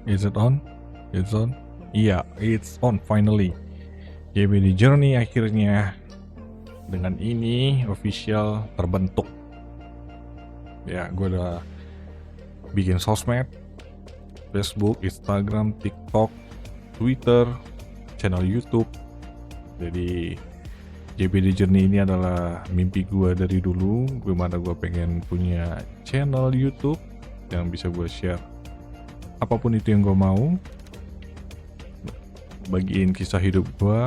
Is it on? It's on? Iya, it's on finally. JBD Journey akhirnya dengan ini official terbentuk. Ya, gue udah bikin sosmed, Facebook, Instagram, TikTok, Twitter, channel YouTube. Jadi JBD Journey ini adalah mimpi gue dari dulu. Gimana gue pengen punya channel YouTube yang bisa gue share apapun itu yang gue mau, bagiin kisah hidup gue.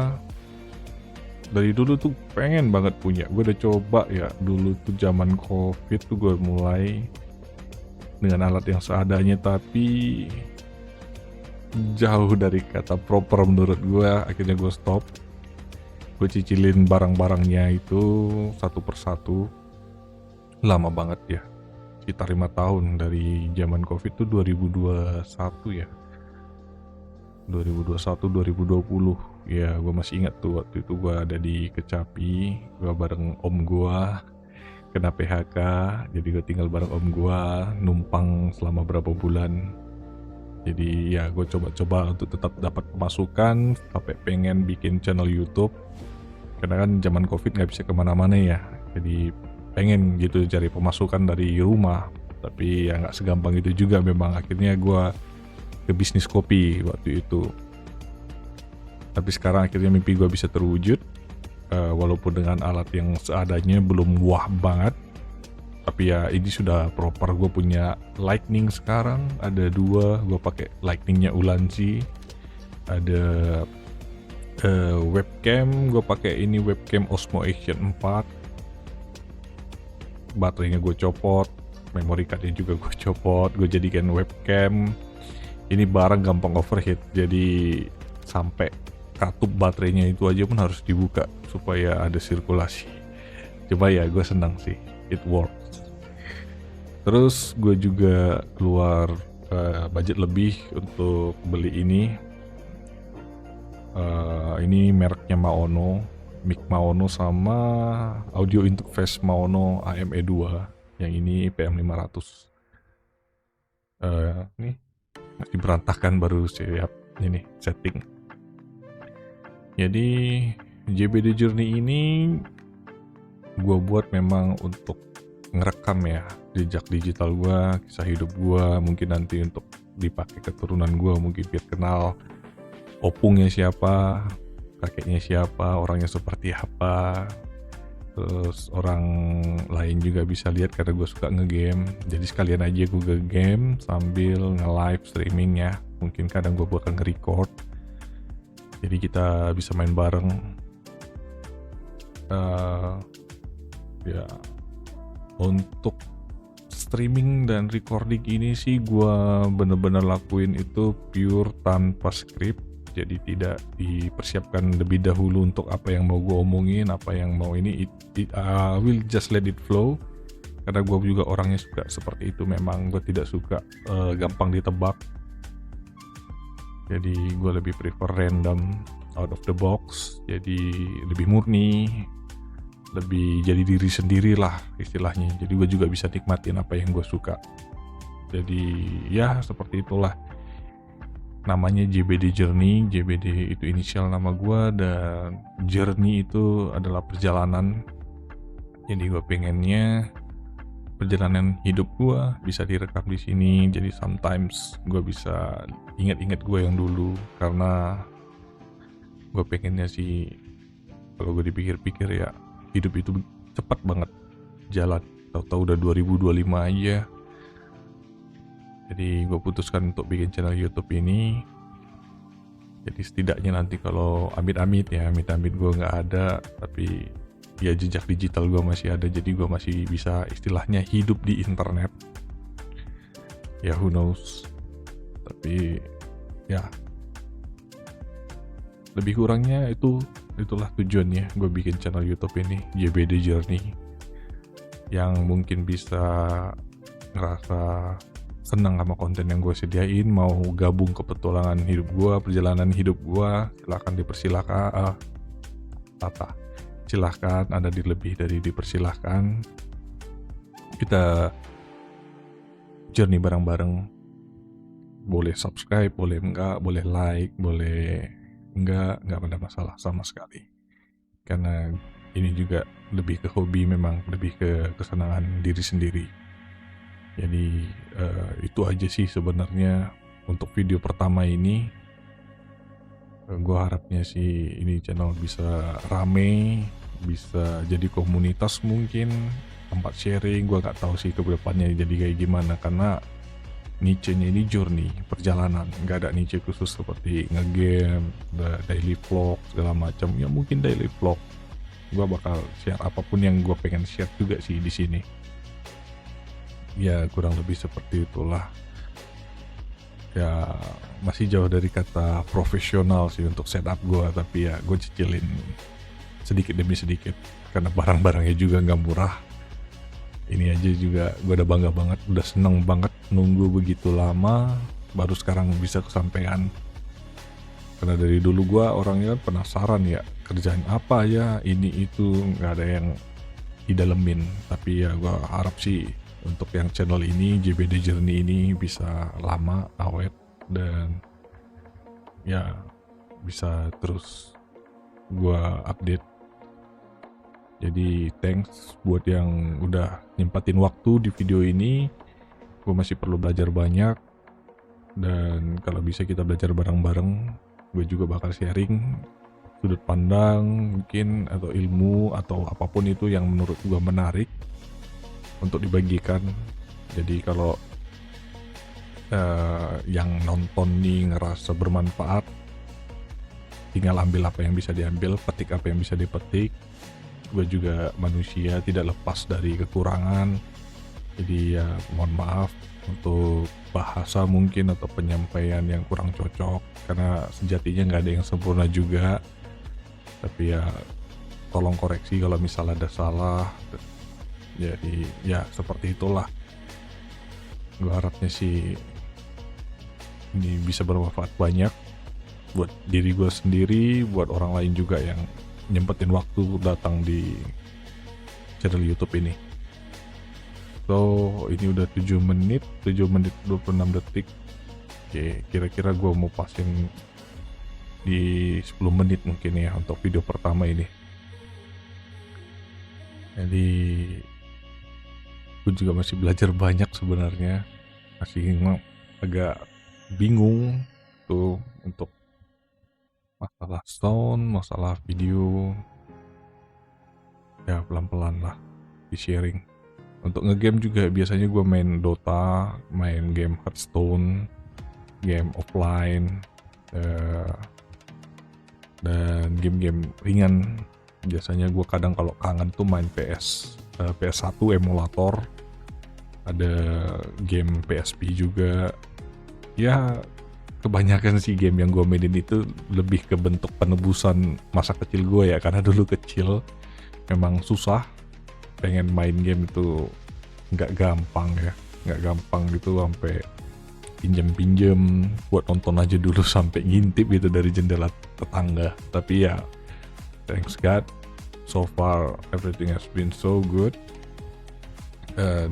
Dari dulu tuh pengen banget punya. Gue udah coba ya, dulu tuh zaman covid tuh gue mulai dengan alat yang seadanya, tapi jauh dari kata proper menurut gue. Akhirnya gue stop. Gue cicilin barang-barangnya itu satu persatu. Lama banget ya, sekitar 5 tahun dari zaman covid tuh 2021 ya, 2021 2020 ya. Gue masih ingat tuh, waktu itu gue ada di Kecapi, gue bareng om gue kena PHK, jadi gue tinggal bareng om gue, numpang selama berapa bulan. Jadi ya gue coba-coba untuk tetap dapat pemasukan, sampai pengen bikin channel YouTube, karena kan zaman covid nggak bisa kemana-mana ya, jadi pengen gitu cari pemasukan dari rumah. Tapi ya nggak segampang itu juga memang. Akhirnya gue ke bisnis kopi waktu itu. Tapi sekarang akhirnya mimpi gue bisa terwujud, walaupun dengan alat yang seadanya, belum wah banget. Tapi ya ini sudah proper. Gue punya lightning sekarang, ada 2. Gue pakai lightningnya Ulanzi. Ada webcam, gue pakai ini webcam Osmo Action 4. Baterainya gue copot, memory cardnya juga gue copot, gue jadikan webcam. Ini barang gampang overheat, jadi sampai katup baterainya itu aja pun harus dibuka supaya ada sirkulasi. Coba ya, gue senang sih, it works. Terus gue juga keluar budget lebih untuk beli ini. Ini mereknya Maono, mic Maono sama audio interface Maono AME2. Yang ini PM500. Ini masih berantakan, baru siap ini setting. Jadi JBD Journey ini gue buat memang untuk ngerekam ya jejak digital gue, kisah hidup gue. Mungkin nanti untuk dipakai keturunan gue, mungkin biar kenal opungnya siapa, kakeknya siapa, orangnya seperti apa. Terus orang lain juga bisa lihat karena gue suka ngegame. Jadi sekalian aja gue ngegame sambil nge-live streaming ya. Mungkin kadang gue bakal nge-record, jadi kita bisa main bareng. Ya untuk streaming dan recording ini sih gue bener-bener lakuin itu pure tanpa script. Jadi tidak dipersiapkan lebih dahulu untuk apa yang mau gue omongin, apa yang mau ini. I will just let it flow. Karena gue juga orangnya suka seperti itu. Memang gue tidak suka gampang ditebak. Jadi gue lebih prefer random, out of the box. Jadi lebih murni, lebih jadi diri sendiri lah istilahnya. Jadi gue juga bisa nikmatin apa yang gue suka. Jadi ya seperti itulah. Namanya JBD Journey. JBD itu inisial nama gue, dan Journey itu adalah perjalanan. Jadi gue pengennya perjalanan hidup gue bisa direkam di sini. Jadi sometimes gue bisa ingat-ingat gue yang dulu, karena gue pengennya sih, kalau gue dipikir-pikir ya, hidup itu cepat banget jalan. Tahu-tahu udah 2025 aja. Jadi gue putuskan untuk bikin channel YouTube ini. Jadi setidaknya nanti kalau amit-amit gue nggak ada, tapi ya jejak digital gue masih ada. Jadi gue masih bisa istilahnya hidup di internet. Ya who knows. Tapi ya lebih kurangnya itulah tujuannya gue bikin channel YouTube ini, JBD Journey. Yang mungkin bisa ngerasa senang sama konten yang gue sediain, mau gabung ke petualangan hidup gue, perjalanan hidup gue, silahkan. Ada di lebih dari dipersilahkan. Kita journey bareng-bareng boleh subscribe, boleh enggak, boleh like, boleh enggak ada masalah sama sekali. Karena ini juga lebih ke hobi, memang lebih ke kesenangan diri sendiri. Jadi itu aja sih sebenarnya untuk video pertama ini. Gue harapnya sih ini channel bisa rame, bisa jadi komunitas mungkin, tempat sharing. Gue nggak tahu sih kedepannya jadi kayak gimana, karena niche-nya ini journey, perjalanan, nggak ada niche khusus seperti ngegame, daily vlog segala macam. Ya mungkin daily vlog, gue bakal share apapun yang gue pengen share juga sih di sini. Ya kurang lebih seperti itulah. Ya masih jauh dari kata profesional sih untuk setup gue, tapi ya gue cicilin sedikit demi sedikit karena barang-barangnya juga nggak murah. Ini aja juga gue udah bangga banget, udah seneng banget nunggu begitu lama baru sekarang bisa kesampaian. Karena dari dulu gue orangnya penasaran ya, kerjaan apa ya, ini itu nggak ada yang didalemin. Tapi ya gue harap sih untuk yang channel ini, JBD Journey ini bisa lama, awet, dan ya bisa terus gue update. Jadi thanks buat yang udah nyempatin waktu di video ini. Gue masih perlu belajar banyak, dan kalau bisa kita belajar bareng-bareng. Gue juga bakal sharing sudut pandang mungkin, atau ilmu, atau apapun itu yang menurut gue menarik untuk dibagikan. Jadi kalau yang nonton nih ngerasa bermanfaat, tinggal ambil apa yang bisa diambil, petik apa yang bisa dipetik. Gue juga manusia, tidak lepas dari kekurangan. Jadi ya mohon maaf untuk bahasa mungkin atau penyampaian yang kurang cocok, karena sejatinya nggak ada yang sempurna juga. Tapi ya tolong koreksi kalau misalnya ada salah. Jadi ya seperti itulah. Gue harapnya sih ini bisa bermanfaat banyak buat diri gue sendiri, buat orang lain juga yang nyempetin waktu datang di channel YouTube ini. So ini udah 7 menit 26 detik. Oke, kira-kira gue mau pasang di 10 menit mungkin ya untuk video pertama ini. Jadi gue juga masih belajar banyak sebenarnya, masih agak bingung tuh untuk masalah sound, masalah video. Ya pelan-pelan lah di sharing. Untuk ngegame juga biasanya gue main Dota, main game Hearthstone, game offline, dan game-game ringan. Biasanya gue kadang kalau kangen tuh main PS1 emulator, ada game PSP juga. Ya kebanyakan sih game yang gue mainin itu lebih ke bentuk penebusan masa kecil gue ya, karena dulu kecil memang susah. Pengen main game itu nggak gampang gitu, sampai pinjem buat nonton aja dulu, sampai ngintip gitu dari jendela tetangga. Tapi ya thanks God, so far everything has been so good,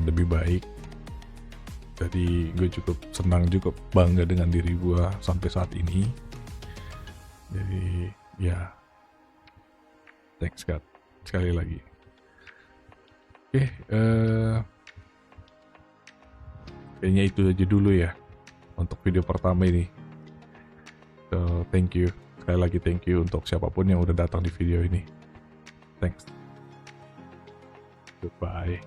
lebih baik. Jadi gue cukup senang, cukup bangga dengan diri gue sampai saat ini. Jadi ya thanks God sekali lagi. Oke, kayaknya itu aja dulu ya untuk video pertama ini. So thank you sekali lagi, thank you untuk siapapun yang udah datang di video ini. Thanks. Goodbye.